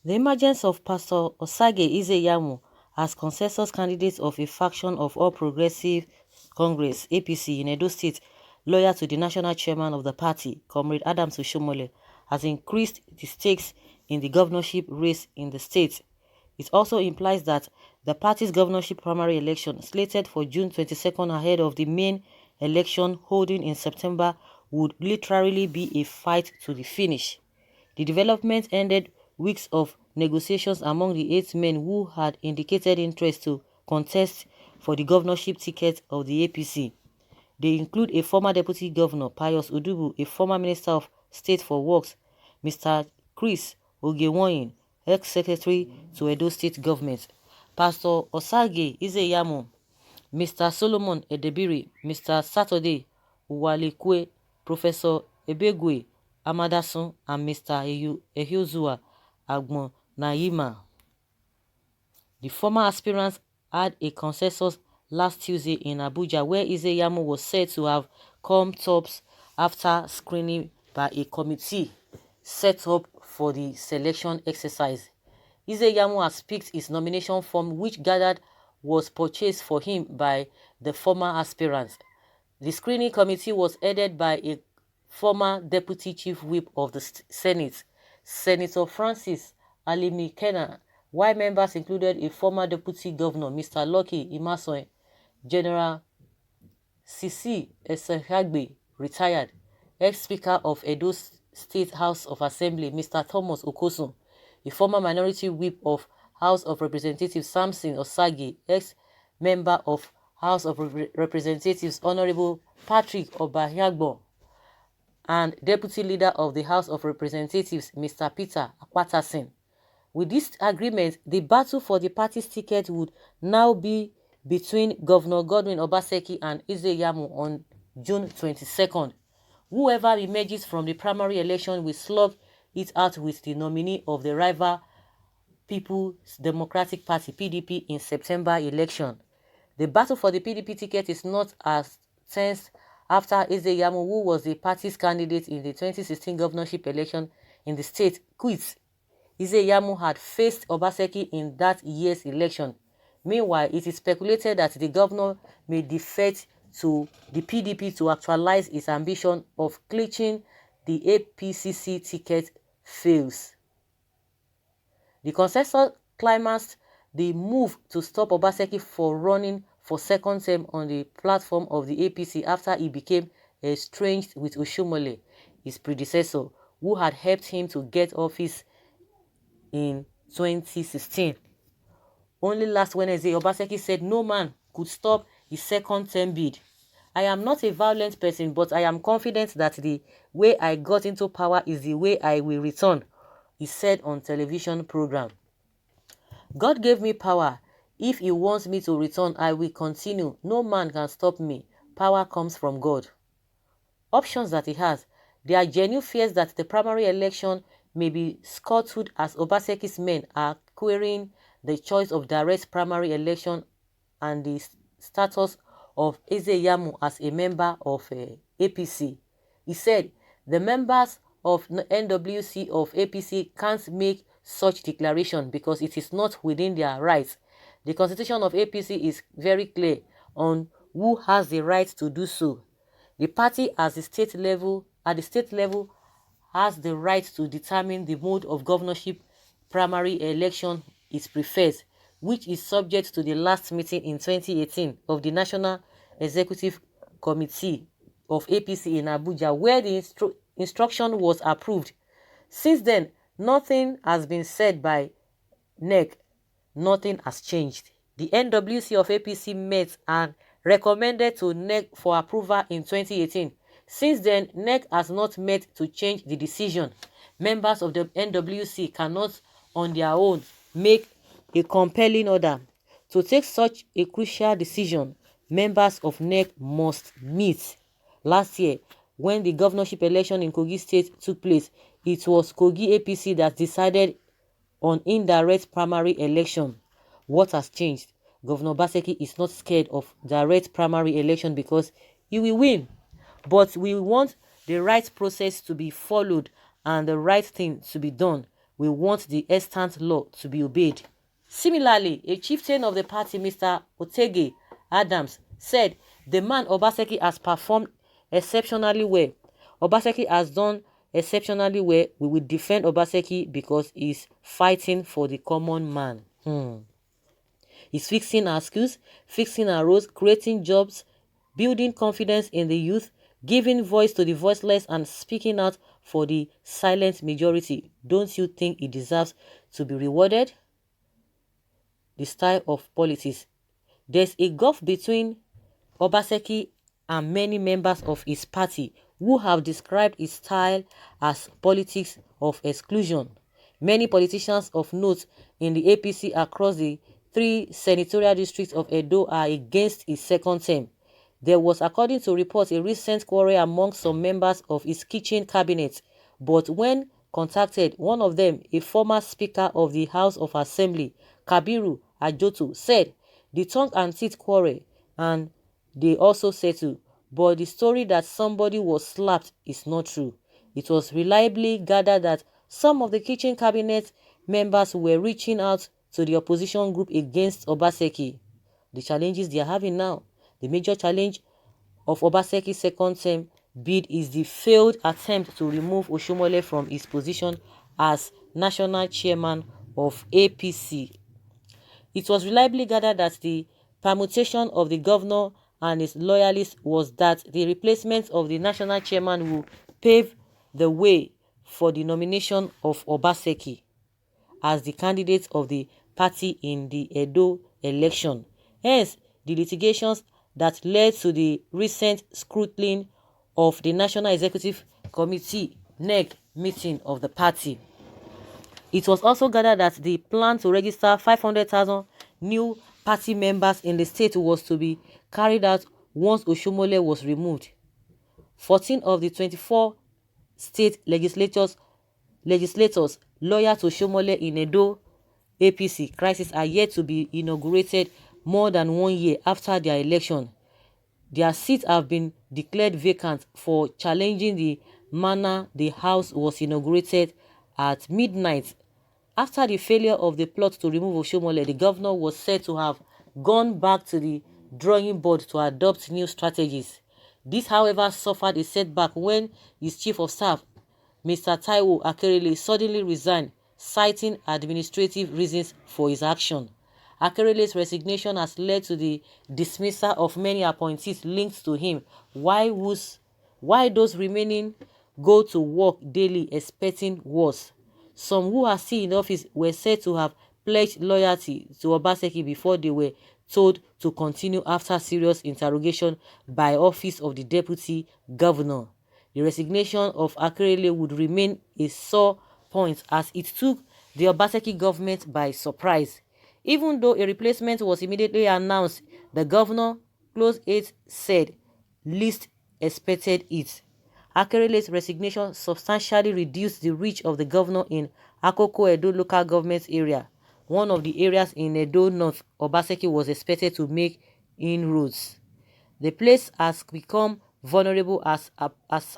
The emergence of Pastor Iyamu as consensus candidate of a faction of All Progressive Congress (APC) in Edo State, loyal to the national chairman of the party, Comrade Adams Oshiomhole, has increased the stakes in the governorship race in the state. It also implies that the party's governorship primary election, slated for June 22nd ahead of the main election holding in September, would literally be a fight to the finish. The development ended weeks of negotiations among the 8 men who had indicated interest to contest for the governorship ticket of the APC. They include a former deputy governor, Pius Udubu, a former minister of state for works, Mr. Chris Ogewoyin, ex-secretary to Edo State government, Pastor Iyamu, Mr. Solomon Edebiri, Mr. Saturday Uwalekwe, Professor Ebegwe Amadasun, and Mr. Ehiozua Agbon Naima. The former aspirants had a consensus last Tuesday in Abuja, where Iyamu was said to have come tops after screening by a committee set up for the selection exercise. Iyamu has picked his nomination form, which gathered was purchased for him by the former aspirants. The screening committee was headed by a former deputy chief whip of the Senate, Senator Francis Alimi Kena, while members included a former deputy governor, Mr. Lucky Imasoe, General Sisi Esehagbe, retired, ex-speaker of Edo State House of Assembly, Mr. Thomas Okosun, a former minority whip of House of Representatives, Samson Osage, ex-member of House of Representatives, Honorable Patrick Obahiagbo, and deputy leader of the House of Representatives, Mr. Peter Akwatasin. With this agreement, the battle for the party's ticket would now be between Governor Godwin Obaseki and Iyamu on June 22nd. Whoever emerges from the primary election will slug it out with the nominee of the rival People's Democratic Party (PDP) in September election. The battle for the PDP ticket is not as tense after Iyamu, who was the party's candidate in the 2016 governorship election in the state, quit. Iyamu had faced Obaseki in that year's election. Meanwhile, it is speculated that the governor may defect to the PDP to actualize his ambition of clinching the APCC ticket fails. The consensus climaxed the move to stop Obaseki for running for second term on the platform of the APC after he became estranged with Oshiomole'S, his predecessor, who had helped him to get office in 2016. Only last Wednesday, Obaseki said no man could stop his second term bid. I am not a violent person, but I am confident that the way I got into power is the way I will return, he said on television program. God gave me power. If he wants me to return, I will continue. No man can stop me. Power comes from God. Options that he has. There are genuine fears that the primary election may be scuttled as Obaseki's men are querying the choice of direct primary election and the status of Iyamu as a member of APC. He said the members of NWC of APC can't make such declaration because it is not within their rights. The constitution of APC is very clear on who has the right to do so. The party at the state level has the right to determine the mode of governorship primary election it prefers, which is subject to the last meeting in 2018 of the National Executive Committee of APC in Abuja, where the instruction was approved. Since then, nothing has been said by NEC. Nothing has changed. The NWC of APC met and recommended to NEC for approval in 2018. Since then, NEC has not met to change the decision. Members of the NWC cannot on their own make a compelling order. To take such a crucial decision, members of NEC must meet. Last year, when the governorship election in Kogi State took place, it was Kogi APC that decided on indirect primary election. What has changed? Governor Obaseki is not scared of direct primary election because he will win. But we want the right process to be followed and the right thing to be done. we want the extant law to be obeyed. Similarly, a chieftain of the party, Mr. Otege Adams, said the man Obaseki has performed exceptionally well. Obaseki has done exceptionally well. We will defend Obaseki because he's fighting for the common man. He's fixing our schools, fixing our roads, creating jobs, building confidence in the youth, giving voice to the voiceless, and speaking out for the silent majority. Don't you think he deserves to be rewarded? The style of politics. There's a gulf between Obaseki and many members of his party who have described his style as politics of exclusion. Many politicians of note in the APC across the 3 senatorial districts of Edo are against his second term. There was, according to reports, a recent quarrel among some members of his kitchen cabinet, but when contacted, one of them, a former Speaker of the House of Assembly, Kabiru Ajoto, said the tongue and teeth quarrel and they also settled, but the story that somebody was slapped is not true. It was reliably gathered that some of the kitchen cabinet members were reaching out to the opposition group against Obaseki. The challenges they are having now. The major challenge of Obaseki's second term bid is the failed attempt to remove Oshiomole from his position as national chairman of APC. It was reliably gathered that the permutation of the governor and his loyalists was that the replacement of the national chairman will pave the way for the nomination of Obaseki as the candidate of the party in the Edo election. Hence, the litigations that led to the recent scrutiny of the National Executive Committee (NEC) meeting of the party. It was also gathered that the plan to register 500,000 new party members in the state was to be carried out once Oshiomole was removed. 14 of the 24 state legislators loyal to Oshiomole in Edo APC crisis are yet to be inaugurated more than 1 year after their election. Their seats have been declared vacant for challenging the manner the house was inaugurated at midnight. After the failure of the plot to remove Oshiomole, the governor was said to have gone back to the drawing board to adopt new strategies. This, however, suffered a setback when his chief of staff, Mr. Taiwo Akerele, suddenly resigned, citing administrative reasons for his action. Akerele's resignation has led to the dismissal of many appointees linked to him, while those remaining go to work daily expecting worse. Some who are still in office were said to have pledged loyalty to Obaseki before they were told to continue after serious interrogation by office of the deputy governor. The resignation of Akerele would remain a sore point as it took the Obaseki government by surprise. Even though a replacement was immediately announced, the governor, close aides said, least expected it. Akerele's resignation substantially reduced the reach of the governor in Akoko Edo local government area, one of the areas in Edo North Obaseki was expected to make inroads. The place has become vulnerable as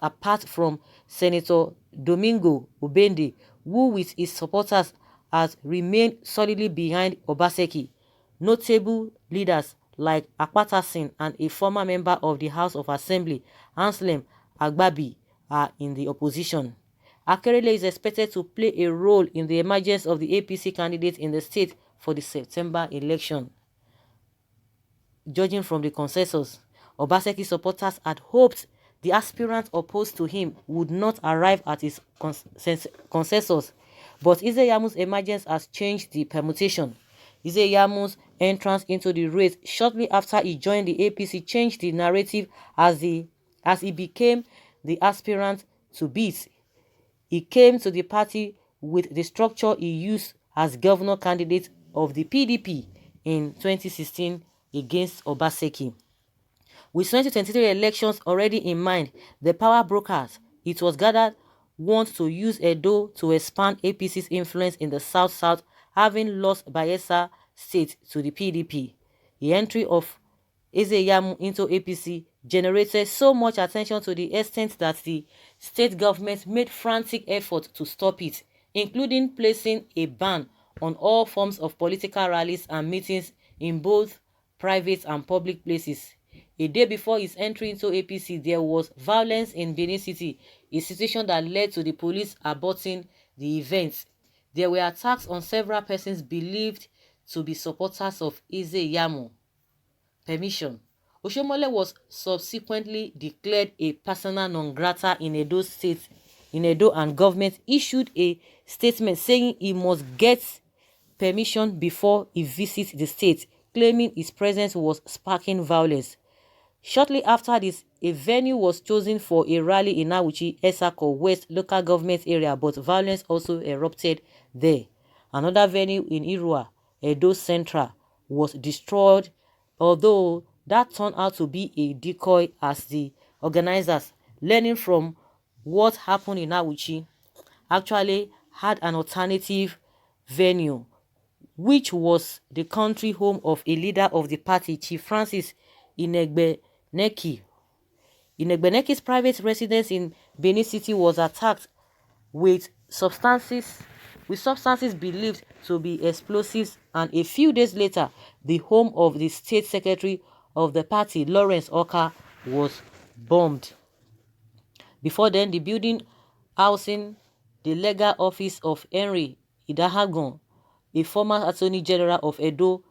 apart from Senator Domingo Obende, who with his supporters has remained solidly behind Obaseki. Notable leaders like Akpatasin and a former member of the House of Assembly, Anselm Agbabi, are in the opposition. Akerele is expected to play a role in the emergence of the APC candidate in the state for the September election. Judging from the consensus, Obaseki supporters had hoped the aspirant opposed to him would not arrive at his consensus, but Iyamu's emergence has changed the permutation. Iyamu's entrance into the race shortly after he joined the APC changed the narrative as he became the aspirant to beat. He came to the party with the structure he used as governor candidate of the PDP in 2016 against Obaseki. With 2023 elections already in mind, the power brokers, it was gathered, want to use Edo to expand APC's influence in the South-South, having lost Bayelsa State to the PDP. The entry of Iyamu into APC generated so much attention to the extent that the state government made frantic effort to stop it. including placing a ban on all forms of political rallies and meetings in both private and public places. A day before his entry into APC, there was violence in Benin City, a situation that led to the police aborting the event. There were attacks on several persons believed to be supporters of Iyamu. Permission. Oshiomhole was subsequently declared a persona non grata in Edo State, and government issued a statement saying he must get permission before he visits the state, claiming his presence was sparking violence. Shortly after this, a venue was chosen for a rally in Awuchi, Esako West local government area, but violence also erupted there. Another venue in Irua, Edo Central, was destroyed, although that turned out to be a decoy as the organizers, learning from what happened in Awuchi, actually had an alternative venue, which was the country home of a leader of the party, Chief Francis Inegbeneki. Inegbeneki's private residence in Benin City was attacked with substances believed to be explosives, and a few days later, the home of the state secretary of the party, Lawrence Oka, was bombed. Before then, the building housing the legal office of Henry Idahagon, a former attorney general of Edo,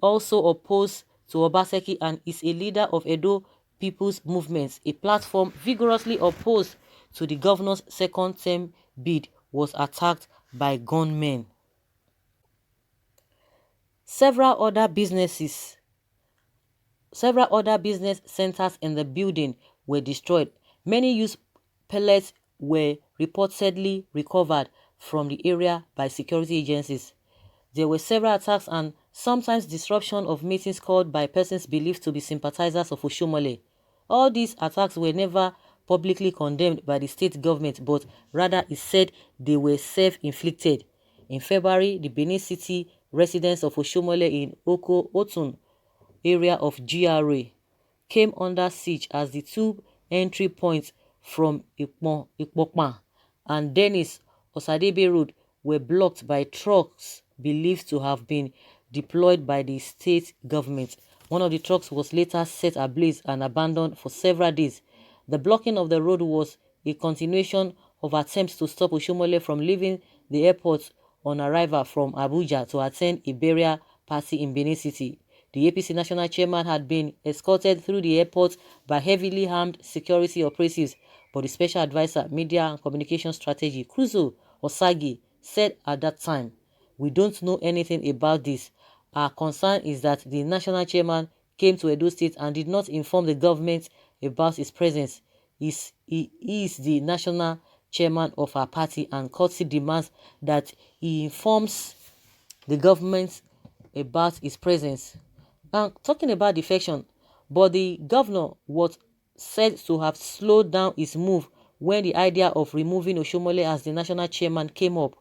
also opposed to Obaseki and is a leader of Edo People's Movement, a platform vigorously opposed to the governor's second term bid, was attacked by gunmen. Several other business centers in the building were destroyed. Many used pellets were reportedly recovered from the area by security agencies. There were several attacks and sometimes disruption of meetings called by persons believed to be sympathizers of Oshiomhole. All these attacks were never publicly condemned by the state government, but rather it said they were self-inflicted. In February, the Benin City residence of Oshiomhole in Oko Otun area of GRA came under siege as the two entry points from Ipokma and Dennis Osadebe Road were blocked by trucks believed to have been deployed by the state government. One of the trucks was later set ablaze and abandoned for several days. The blocking of the road was a continuation of attempts to stop Oshiomhole from leaving the airport on arrival from Abuja to attend a burial party in Benin City. The APC national chairman had been escorted through the airport by heavily armed security operatives, but the special advisor, media and communication strategy, Kruzo Osagi, said at that time, "We don't know anything about this. Our concern is that the national chairman came to Edo State and did not inform the government about his presence. He is the national chairman of our party and courtesy demands that he informs the government about his presence." Now, talking about defection, but the governor was said to have slowed down his move when the idea of removing Oshiomhole as the national chairman came up.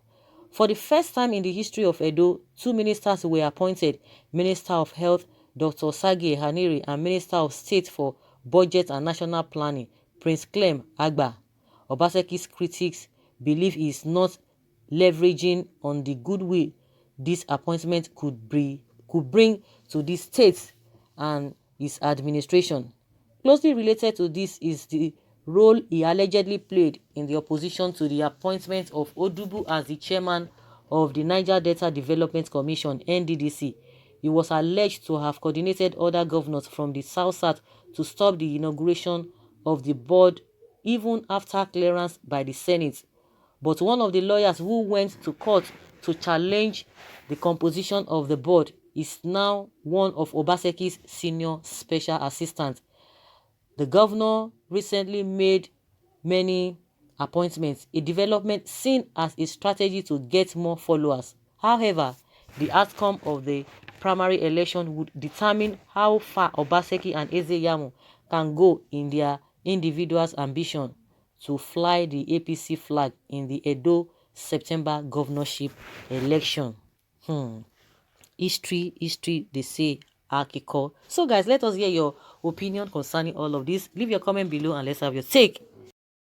For the first time in the history of Edo, two ministers were appointed: Minister of Health, Dr. Sagi Haniri, and Minister of State for Budget and National Planning, Prince Clem Agba. Obaseki's critics believe he is not leveraging on the goodwill this appointment could bring to the state and his administration. Closely related to this is the role he allegedly played in the opposition to the appointment of Odubu as the chairman of the Niger Delta Development Commission (NDDC). He was alleged to have coordinated other governors from the South to stop the inauguration of the board even after clearance by the Senate. But one of the lawyers who went to court to challenge the composition of the board is now one of Obaseki's senior special assistants. The governor recently made many appointments, a development seen as a strategy to get more followers. However, the outcome of the primary election would determine how far Obaseki and Iyamu can go in their individual's ambition to fly the APC flag in the Edo September governorship election. History, they say, Akiko. So guys, let us hear your opinion concerning all of this. Leave your comment below and let's have your take.